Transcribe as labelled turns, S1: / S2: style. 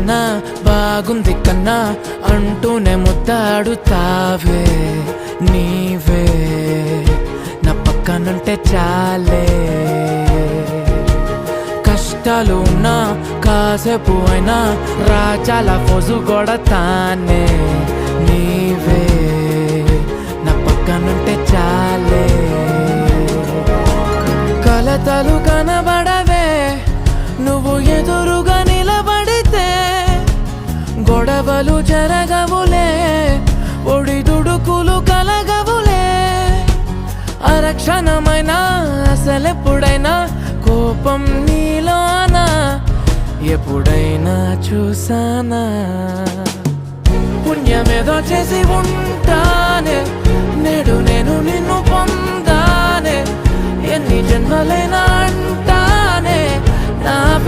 S1: కన్నా బాగుంది కన్నా అంటూనే ముద్దాడుతావే నీవే నా పక్కనుంటే చాలే. కష్టాలు ఉన్నా కాసేపు అయినా రాజాల ఫోజు కొడతానే నీవే నా పక్కనుంటే చాలే. కలతలు కనబడవే నువ్వు ఎదురుగా నిలబడితే, గొడవలు జరగవులే ఒడిదుడుకులు కలగవులే. అరక్షణమైనా అసలెప్పుడైనా కోపం నీలోనా ఎప్పుడైనా చూసానా? పుణ్యమేదో చేసి ఉంటానే నేడు నేను నిన్ను పొందానే. ఎన్ని జన్మలైనా